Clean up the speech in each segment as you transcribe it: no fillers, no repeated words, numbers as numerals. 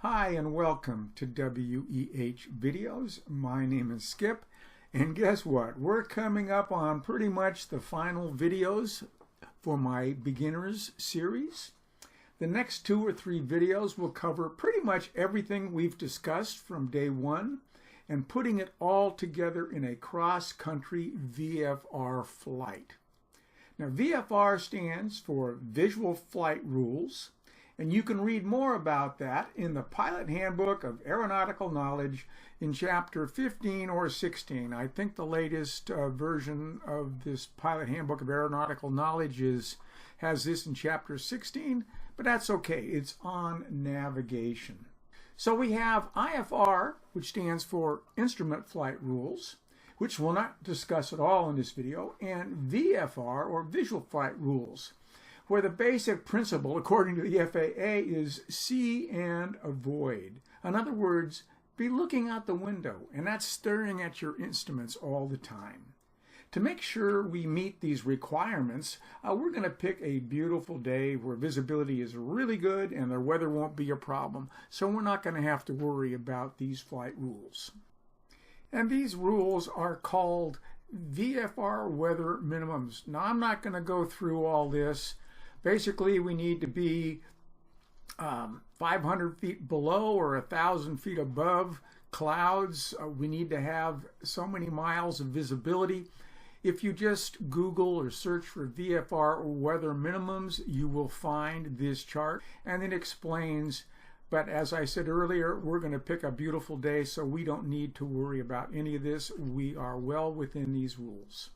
Hi and welcome to WEH Videos. My name is Skip, and guess what? We're coming up on pretty much the final videos for my beginners series. The next 2 or 3 videos will cover pretty much everything we've discussed from day 1 and putting it all together in a cross-country VFR flight. Now, VFR stands for Visual Flight Rules, and you can read more about that in the Pilot Handbook of Aeronautical Knowledge in Chapter 15 or 16. I think the latest version of this Pilot Handbook of Aeronautical Knowledge has this in Chapter 16, but that's okay. It's on navigation. So we have IFR, which stands for Instrument Flight Rules, which we'll not discuss at all in this video, and VFR, or Visual Flight Rules, where the basic principle, according to the FAA, is see and avoid. In other words, be looking out the window, and that's staring at your instruments all the time. To make sure we meet these requirements, we're going to pick a beautiful day where visibility is really good and the weather won't be a problem, so we're not going to have to worry about these flight rules. And these rules are called Vfr Weather Minimums. Now, I'm not going to go through all this. Basically, we need to be 500 feet below or 1,000 feet above clouds. We need to have so many miles of visibility. If you just Google or search for VFR Weather Minimums, you will find this chart, and it explains. But as I said earlier, we're going to pick a beautiful day, so we don't need to worry about any of this. We are well within these rules.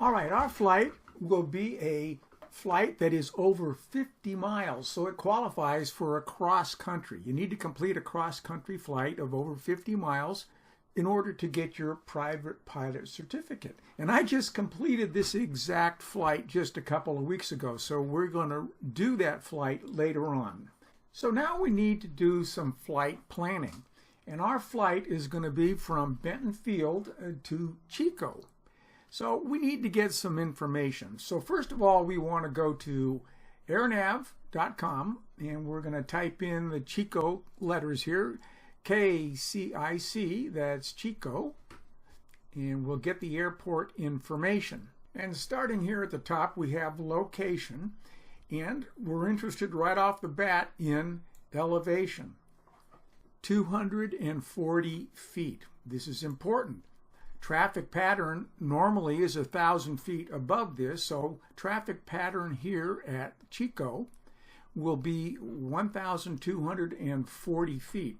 All right, our flight will be a flight that is over 50 miles, so it qualifies for a cross-country. You need to complete a cross-country flight of over 50 miles in order to get your private pilot certificate. And I just completed this exact flight just a couple of weeks ago, so we're going to do that flight later on. So now we need to do some flight planning. And our flight is going to be from Benton Field to Chico. So we need to get some information. So first of all, we want to go to airnav.com, and we're going to type in the Chico letters here, KCIC, that's Chico, and we'll get the airport information. And starting here at the top, we have location, and we're interested right off the bat in elevation, 240 feet. This is important. Traffic pattern normally is 1,000 feet above this, so traffic pattern here at Chico will be 1,240 feet.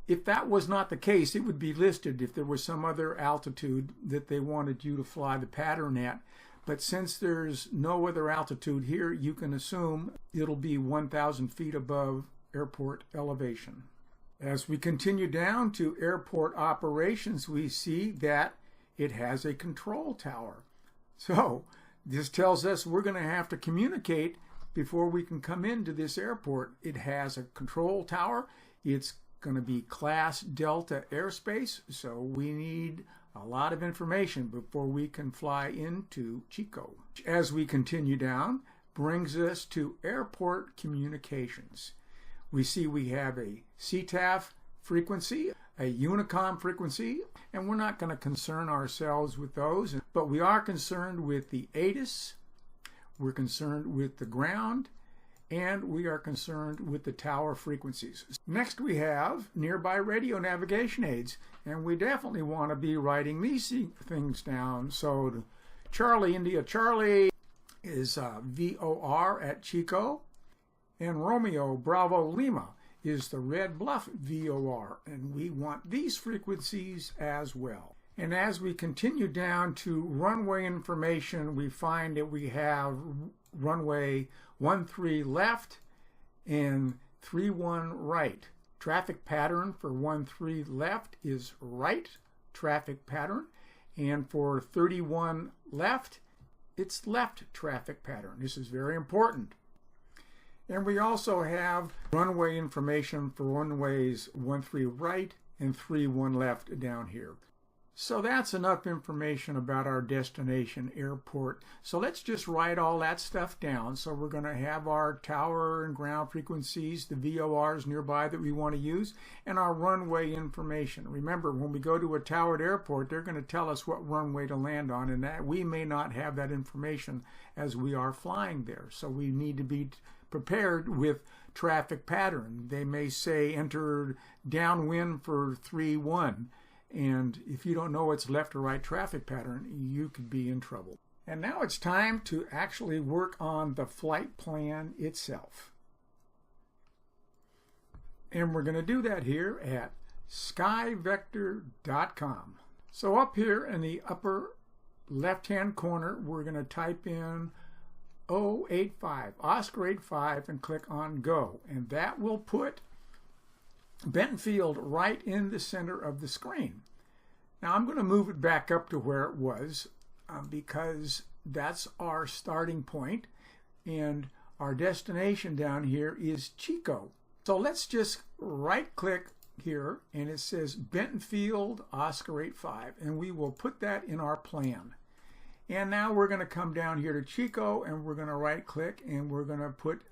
If that was not the case, it would be listed if there was some other altitude that they wanted you to fly the pattern at. But since there's no other altitude here, you can assume it'll be 1,000 feet above airport elevation. As we continue down to airport operations, we see that it has a control tower. So this tells us we're going to have to communicate before we can come into this airport. It has a control tower. It's going to be Class Delta airspace, so we need a lot of information before we can fly into Chico. As we continue down, brings us to airport communications. We see we have a CTAF frequency, a Unicom frequency, and we're not going to concern ourselves with those, but we are concerned with the ATIS, we're concerned with the ground, and we are concerned with the tower frequencies. Next we have nearby radio navigation aids, and we definitely want to be writing these things down. So Charlie India Charlie is VOR at Chico, and Romeo Bravo Lima is the Red Bluff VOR, and we want these frequencies as well. And as we continue down to runway information, we find that we have runway 13 left and 31 right. Traffic pattern for 13 left is right traffic pattern, and for 31 left, it's left traffic pattern. This is very important. And we also have runway information for runways 13 right and 31 left down here. So that's enough information about our destination airport. So let's just write all that stuff down. So we're going to have our tower and ground frequencies, the VORs nearby that we want to use, and our runway information. Remember, when we go to a towered airport, they're going to tell us what runway to land on, and that we may not have that information as we are flying there. So we need to be prepared with traffic pattern. They may say enter downwind for 3-1. And if you don't know its left or right traffic pattern, you could be in trouble. And now it's time to actually work on the flight plan itself. And we're going to do that here at skyvector.com. So up here in the upper left-hand corner, we're going to type in O85, Oscar 85, and click on Go. And that will put Benton Field right in the center of the screen. Now I'm going to move it back up to where it was because that's our starting point, and our destination down here is Chico. So let's just right click here, and it says Benton Field Oscar 85, and we will put that in our plan. And now we're going to come down here to Chico, and we're going to right click, and we're going to put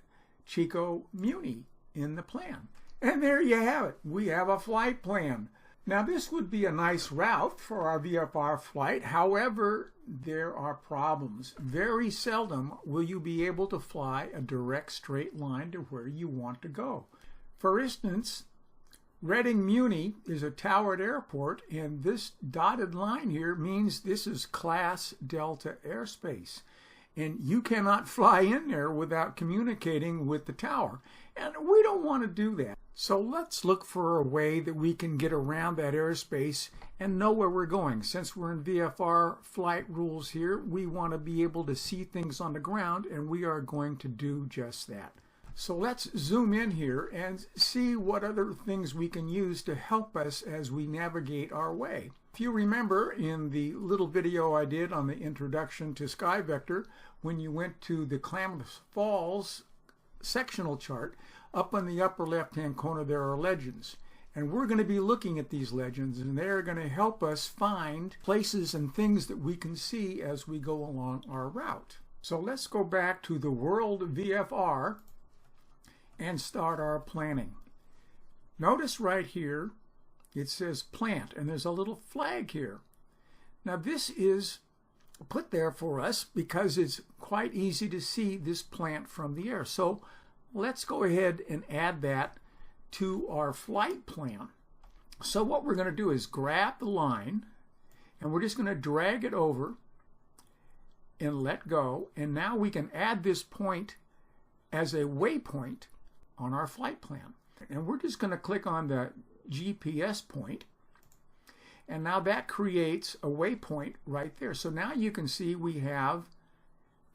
Chico Muni in the plan. And there you have it. We have a flight plan. Now this would be a nice route for our VFR flight. However, there are problems. Very seldom will you be able to fly a direct straight line to where you want to go. For instance, Reading Muni is a towered airport, and this dotted line here means this is Class Delta airspace. And you cannot fly in there without communicating with the tower. And we don't want to do that. So let's look for a way that we can get around that airspace and know where we're going. Since we're in VFR flight rules here, we want to be able to see things on the ground, and we are going to do just that. So let's zoom in here and see what other things we can use to help us as we navigate our way. If you remember in the little video I did on the introduction to SkyVector, when you went to the Klamath Falls sectional chart, up on the upper left-hand corner there are legends. And we're going to be looking at these legends, and they're going to help us find places and things that we can see as we go along our route. So let's go back to the World VFR and start our planning. Notice right here it says plant, and there's a little flag here. Now this is put there for us because it's quite easy to see this plant from the air. So let's go ahead and add that to our flight plan. So what we're going to do is grab the line, and we're just going to drag it over and let go. And now we can add this point as a waypoint on our flight plan. And we're just going to click on the GPS point, and now that creates a waypoint right there. So now you can see we have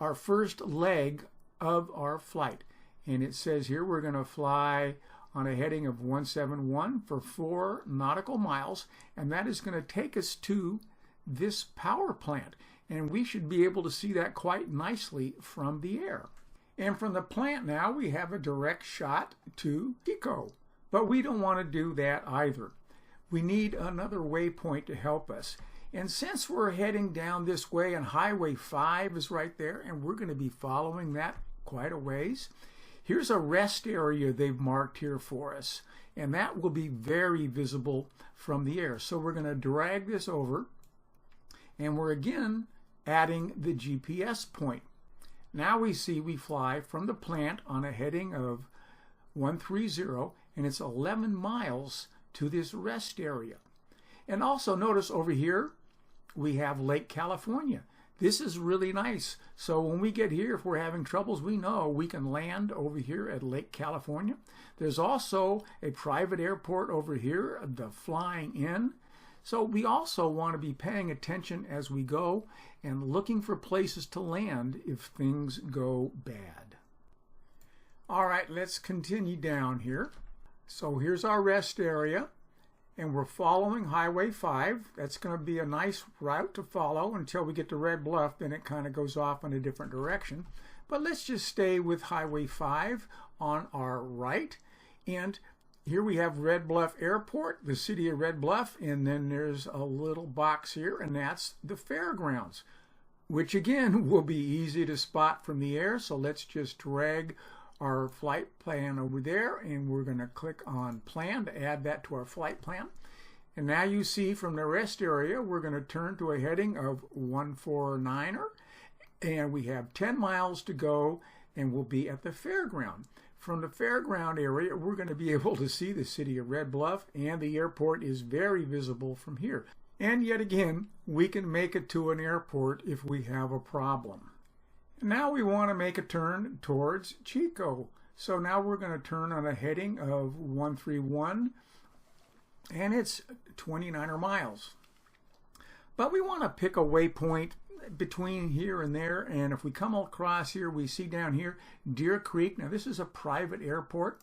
our first leg of our flight, and it says here we're going to fly on a heading of 171 for 4 nautical miles, and that is going to take us to this power plant, and we should be able to see that quite nicely from the air. And from the plant now we have a direct shot to Chico, but we don't want to do that either. We need another waypoint to help us. And since we're heading down this way, and Highway 5 is right there, and we're going to be following that quite a ways, here's a rest area they've marked here for us, and that will be very visible from the air. So we're going to drag this over, and we're again adding the GPS point. Now we see we fly from the plant on a heading of 130, and it's 11 miles to this rest area. And also notice over here we have Lake California. This is really nice. So when we get here, if we're having troubles, we know we can land over here at Lake California. There's also a private airport over here, the Flying Inn. So we also want to be paying attention as we go and looking for places to land if things go bad. All right, let's continue down here. So here's our rest area, and we're following Highway 5. That's going to be a nice route to follow until we get to Red Bluff, then it kind of goes off in a different direction. But let's just stay with Highway 5 on our right. And Here we have Red Bluff Airport, the city of Red Bluff, and then there's a little box here, and that's the fairgrounds, which again will be easy to spot from the air. So let's just drag our flight plan over there, and we're going to click on plan to add that to our flight plan. And now you see from the rest area, we're going to turn to a heading of 149er, and we have 10 miles to go, and we'll be at the fairground. From the fairground area, we're going to be able to see the city of Red Bluff, and the airport is very visible from here. And yet again, we can make it to an airport if we have a problem. Now we want to make a turn towards Chico. So now we're going to turn on a heading of 131, and it's 29 miles. But we want to pick a waypoint between here and there, and if we come across here, we see down here Deer Creek. Now this is a private airport,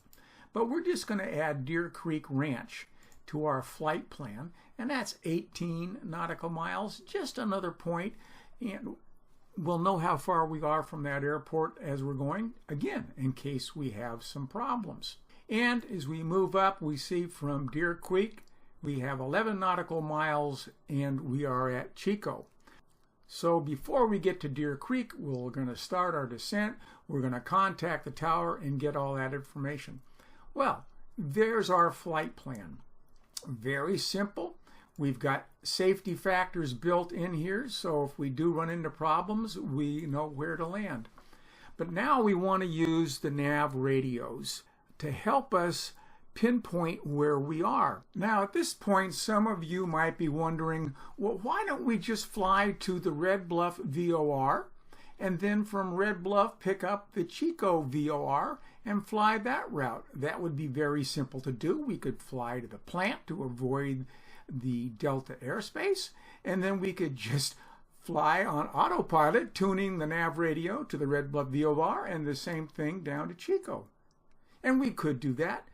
but we're just going to add Deer Creek Ranch to our flight plan, and that's 18 nautical miles, just another point, and we'll know how far we are from that airport as we're going, again, in case we have some problems. And as we move up, we see from Deer Creek, we have 11 nautical miles, and we are at Chico. So before we get to Deer Creek, we're going to start our descent. We're going to contact the tower and get all that information. Well, there's our flight plan. Very simple. We've got safety factors built in here, so if we do run into problems, we know where to land. But now we want to use the nav radios to help us pinpoint where we are. Now at this point, some of you might be wondering, well, why don't we just fly to the Red Bluff VOR, and then from Red Bluff pick up the Chico VOR and fly that route? That would be very simple to do. We could fly to the plant to avoid the Delta airspace, and then we could just fly on autopilot, tuning the nav radio to the Red Bluff VOR, and the same thing down to Chico. And we could do that,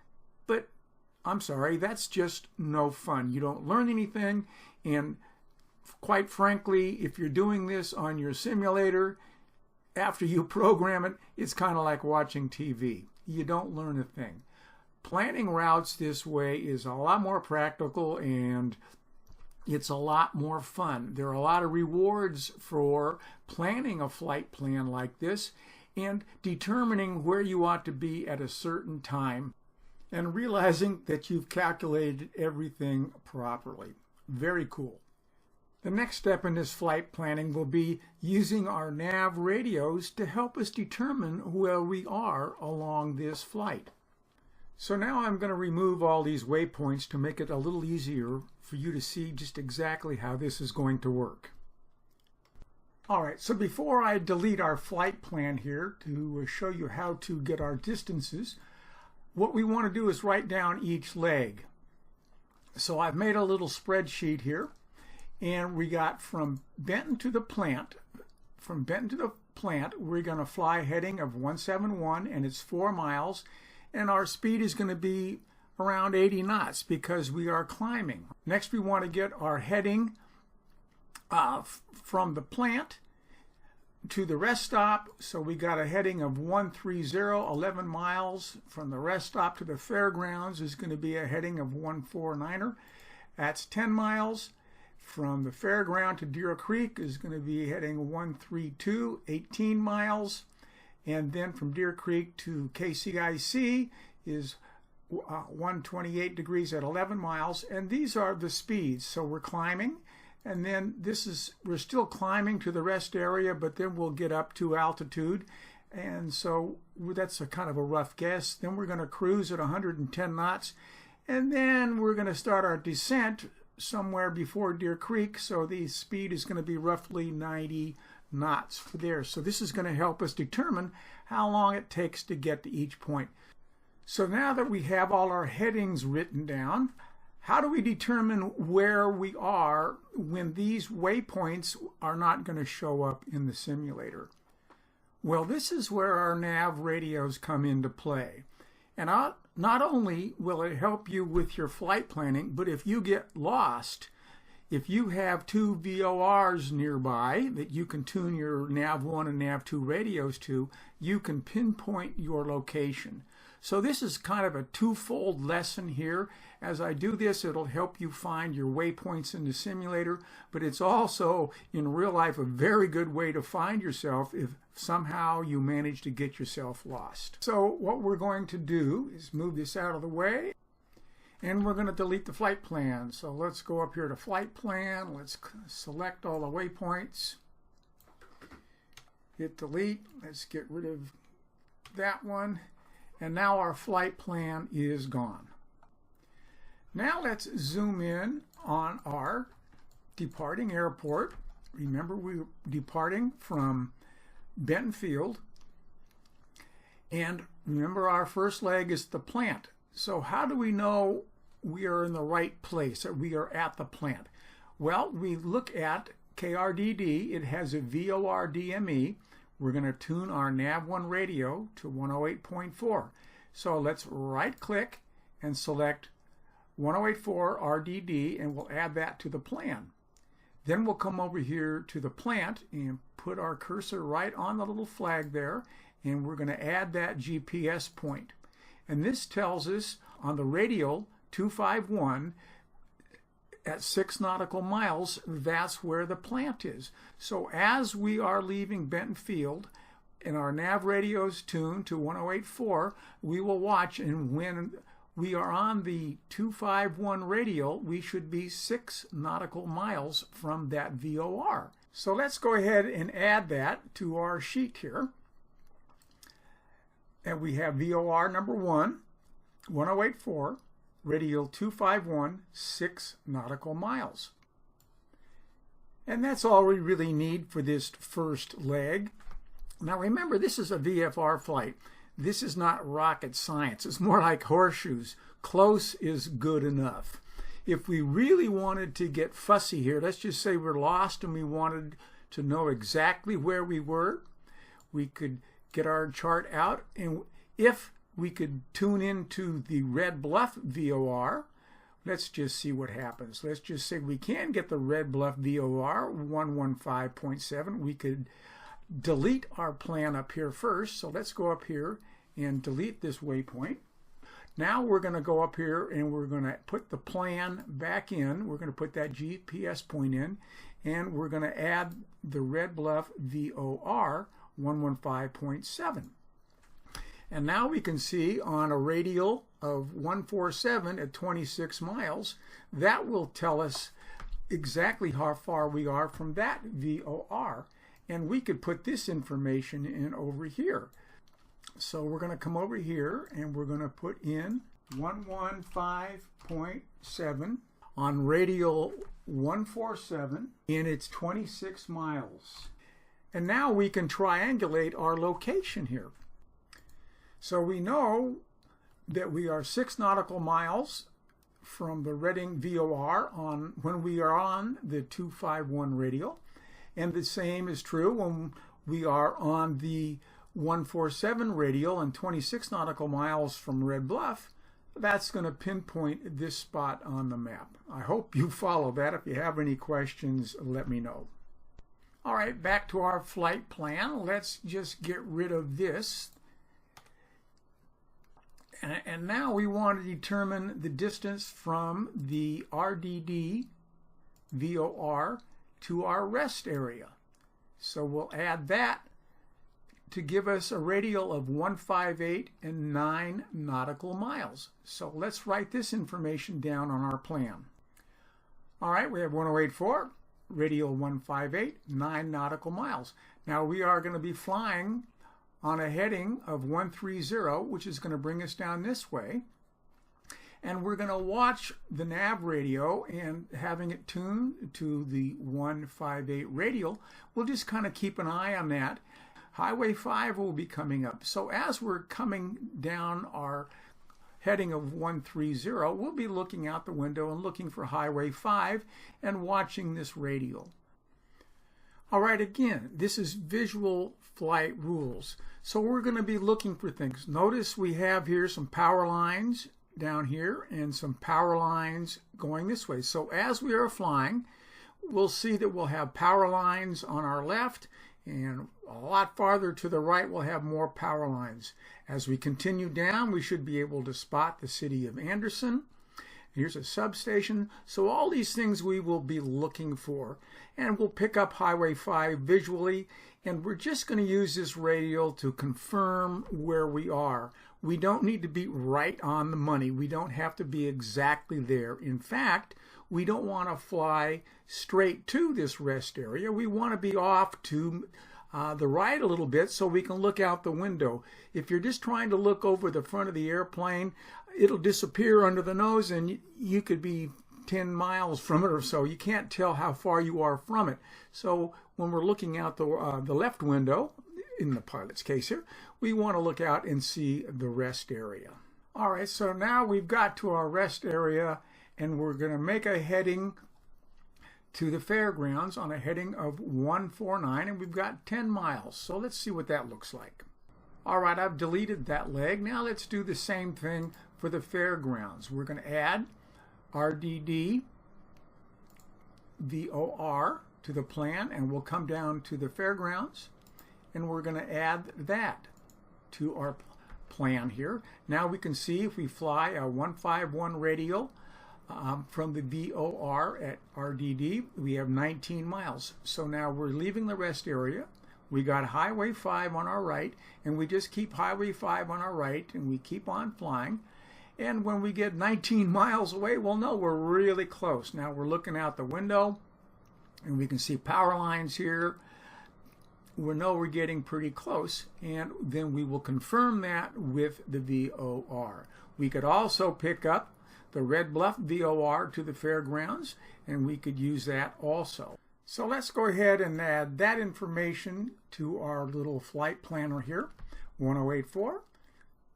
but I'm sorry, that's just no fun. You don't learn anything, and quite frankly, if you're doing this on your simulator, after you program it, it's kind of like watching TV. You don't learn a thing. Planning routes this way is a lot more practical, and it's a lot more fun. There are a lot of rewards for planning a flight plan like this and determining where you ought to be at a certain time and realizing that you've calculated everything properly. Very cool. The next step in this flight planning will be using our nav radios to help us determine where we are along this flight. So now I'm going to remove all these waypoints to make it a little easier for you to see just exactly how this is going to work. Alright, so before I delete our flight plan here to show you how to get our distances, what we want to do is write down each leg. So I've made a little spreadsheet here, and we got from Benton to the plant. From Benton to the plant, we're going to fly heading of 171, and it's 4 miles, and our speed is going to be around 80 knots because we are climbing. Next, we want to get our heading from the plant to the rest stop. So we got a heading of 130, 11 miles. From the rest stop to the fairgrounds is going to be a heading of 149er. That's 10 miles. From the fairground to Deer Creek is going to be heading 132, 18 miles. And then from Deer Creek to KCIC is 128 degrees at 11 miles. And these are the speeds. So we're climbing. And then we're still climbing to the rest area, but then we'll get up to altitude. And so that's a kind of a rough guess. Then we're going to cruise at 110 knots. And then we're going to start our descent somewhere before Deer Creek. So the speed is going to be roughly 90 knots for there. So this is going to help us determine how long it takes to get to each point. So now that we have all our headings written down, how do we determine where we are when these waypoints are not going to show up in the simulator? Well, this is where our nav radios come into play. And not only will it help you with your flight planning, but if you get lost, if you have 2 VORs nearby that you can tune your nav 1 and nav 2 radios to, you can pinpoint your location. So this is kind of a twofold lesson here. As I do this, it'll help you find your waypoints in the simulator, but it's also, in real life, a very good way to find yourself if somehow you manage to get yourself lost. So what we're going to do is move this out of the way, and we're going to delete the flight plan. So let's go up here to flight plan. Let's select all the waypoints. Hit delete. Let's get rid of that one. And now our flight plan is gone. Now let's zoom in on our departing airport. Remember, we're departing from Benton Field. And remember, our first leg is the plant. So how do we know we are in the right place, or we are at the plant? Well, we look at KRDD. It has a VOR DME. We're going to tune our NAV1 radio to 108.4. So let's right-click and select 108.4 RDD, and we'll add that to the plan. Then we'll come over here to the plant and put our cursor right on the little flag there, and we're going to add that GPS point. And this tells us on the radial 251 at 6 nautical miles, that's where the plant is. So as we are leaving Benton Field and our nav radio is tuned to 108.4, we will watch, and when we are on the 251 radial, we should be 6 nautical miles from that VOR. So let's go ahead and add that to our sheet here. And we have VOR number 1, 108.4, radial 251, 6 nautical miles. And that's all we really need for this first leg. Now remember, this is a VFR flight. This is not rocket science. It's more like horseshoes. Close is good enough. If we really wanted to get fussy here, let's just say we're lost and we wanted to know exactly where we were, we could get our chart out, and if we could tune into the Red Bluff VOR. Let's just see what happens. Let's just say we can get the Red Bluff VOR 115.7. We could delete our plan up here first. So let's go up here and delete this waypoint. Now we're going to go up here and we're going to put the plan back in. We're going to put that GPS point in, and we're going to add the Red Bluff VOR 115.7. And now we can see on a radial of 147 at 26 miles, that will tell us exactly how far we are from that VOR. And we could put this information in over here. So we're going to come over here and we're going to put in 115.7 on radial 147, and it's 26 miles. And now we can triangulate our location here. So we know that we are 6 nautical miles from the Reading VOR on when we are on the 251 radial, and the same is true when we are on the 147 radial and 26 nautical miles from Red Bluff. That's going to pinpoint this spot on the map. I hope you follow that. If you have any questions, let me know. All right, back to our flight plan. Let's just get rid of this. And now we want to determine the distance from the RDD VOR to our rest area. So we'll add that to give us a radial of 158 and 9 nautical miles. So let's write this information down on our plan. All right, we have 108.4, radial 158, 9 nautical miles. Now we are going to be flying on a heading of 130, which is going to bring us down this way. And we're going to watch the nav radio, and having it tuned to the 158 radial, we'll just kind of keep an eye on that. Highway 5 will be coming up. So as we're coming down our heading of 130, we'll be looking out the window and looking for Highway 5 and watching this radial. All right, again, this is visual flight rules. So we're going to be looking for things. Notice we have here some power lines down here and some power lines going this way. So as we are flying, we'll see that we'll have power lines on our left And a lot farther to the right, we'll have more power lines. As we continue down, we should be able to spot the city of Anderson. Here's a substation. So all these things we will be looking for. And we'll pick up Highway 5 visually. And we're just going to use this radial to confirm where we are. We don't need to be right on the money. We don't have to be exactly there. In fact, we don't want to fly straight to this rest area. We want to be off to the right a little bit so we can look out the window. If you're just trying to look over the front of the airplane, it'll disappear under the nose and you could be 10 miles from it or so. You can't tell how far you are from it. So when we're looking out the left window, in the pilot's case here, we want to look out and see the rest area. All right, so now we've got to our rest area and we're going to make a heading to the fairgrounds on a heading of 149, and we've got 10 miles. So let's see what that looks like. All right, I've deleted that leg. Now let's do the same thing for the fairgrounds. We're going to add RDD VOR to the plan, and we'll come down to the fairgrounds, and we're going to add that to our plan here. Now we can see if we fly a 151 radial from the VOR at RDD, we have 19 miles. So now we're leaving the rest area. We got Highway 5 on our right, and we just keep Highway 5 on our right, and we keep on flying. And when we get 19 miles away, we'll know we're really close. Now we're looking out the window, and we can see power lines here. We know we're getting pretty close, and then we will confirm that with the VOR. We could also pick up the Red Bluff VOR to the fairgrounds, and we could use that also. So let's go ahead and add that information to our little flight planner here. 1084,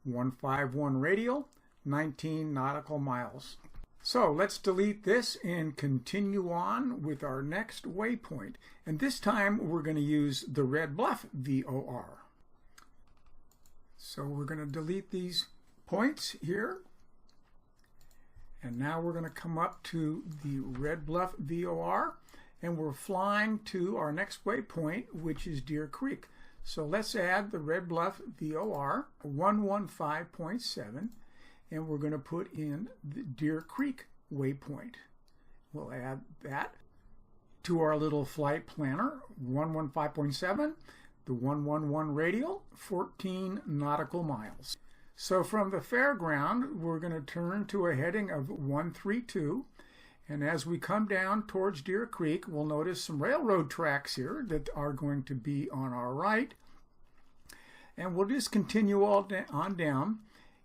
151 radial, 19 nautical miles. So let's delete this and continue on with our next waypoint. And this time we're going to use the Red Bluff VOR. So we're going to delete these points here. And now we're going to come up to the Red Bluff VOR, and we're flying to our next waypoint, which is Deer Creek. So let's add the Red Bluff VOR 115.7, and we're going to put in the Deer Creek waypoint. We'll add that to our little flight planner, 115.7, the 111 radial, 14 nautical miles. So from the fairground, we're going to turn to a heading of 132, and as we come down towards Deer Creek, we'll notice some railroad tracks here that are going to be on our right, and we'll just continue on down,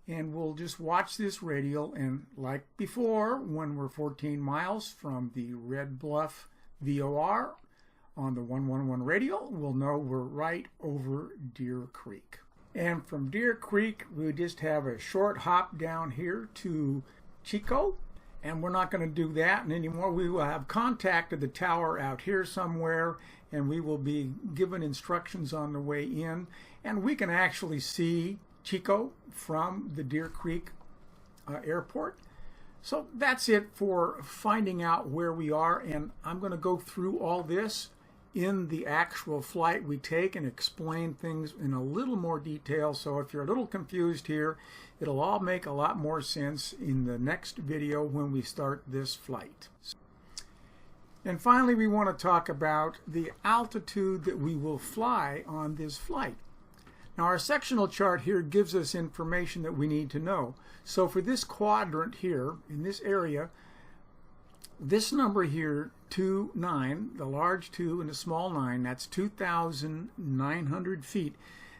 and we'll just watch this radial, and like before, when we're 14 miles from the Red Bluff VOR on the 111 radial, we'll know we're right over Deer Creek. And from Deer Creek, we just have a short hop down here to Chico, and we're not going to do that anymore. We will have contacted the tower out here somewhere, and we will be given instructions on the way in, and we can actually see Chico from the Deer Creek airport. So that's it for finding out where we are, and I'm going to go through all this in the actual flight we take and explain things in a little more detail. So if you're a little confused here, it'll all make a lot more sense in the next video when we start this flight. And finally, we want to talk about the altitude that we will fly on this flight. Now our sectional chart here gives us information that we need to know. So for this quadrant here, in this area, this number here, 29, the large 2 and the small 9, that's 2,900 feet.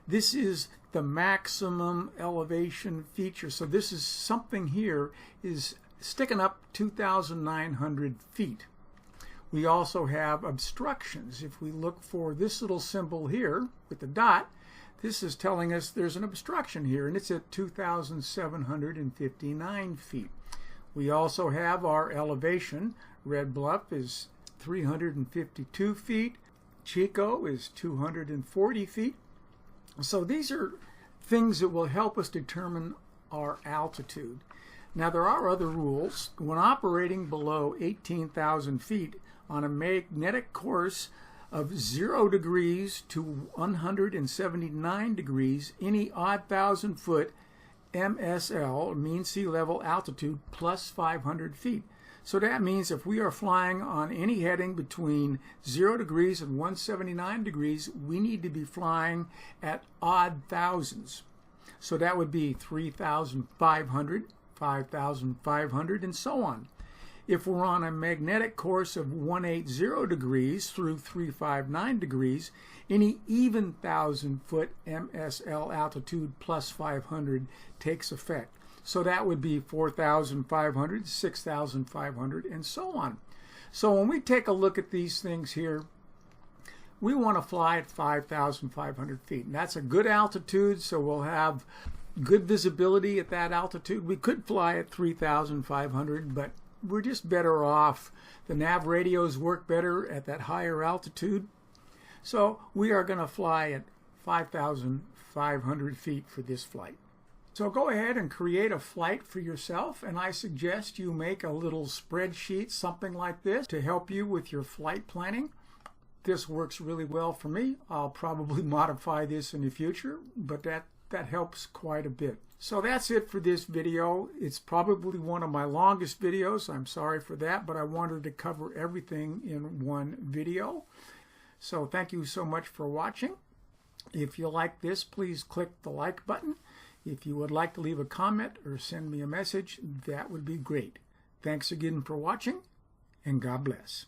This is the maximum elevation feature. So this is something here is sticking up 2,900 feet. We also have obstructions. If we look for this little symbol here with the dot, this is telling us there's an obstruction here, and it's at 2,759 feet. We also have our elevation. Red Bluff is 352 feet. Chico is 240 feet. So these are things that will help us determine our altitude. Now there are other rules. When operating below 18,000 feet on a magnetic course of 0 degrees to 179 degrees, any odd 1,000-foot MSL, mean sea level altitude, plus 500 feet. So that means if we are flying on any heading between 0 degrees and 179 degrees, we need to be flying at odd thousands. So that would be 3,500, 5,500, and so on. If we're on a magnetic course of 180 degrees through 359 degrees, any even 1,000-foot MSL altitude plus 500 takes effect. So that would be 4,500, 6,500, and so on. So when we take a look at these things here, we want to fly at 5,500 feet. And that's a good altitude, so we'll have good visibility at that altitude. We could fly at 3,500, but we're just better off. The nav radios work better at that higher altitude. So we are going to fly at 5,500 feet for this flight. So go ahead and create a flight for yourself, and I suggest you make a little spreadsheet, something like this, to help you with your flight planning. This works really well for me. I'll probably modify this in the future, but that helps quite a bit. So that's it for this video. It's probably one of my longest videos. I'm sorry for that, but I wanted to cover everything in one video. So thank you so much for watching. If you like this, please click the like button. If you would like to leave a comment or send me a message, that would be great. Thanks again for watching, and God bless.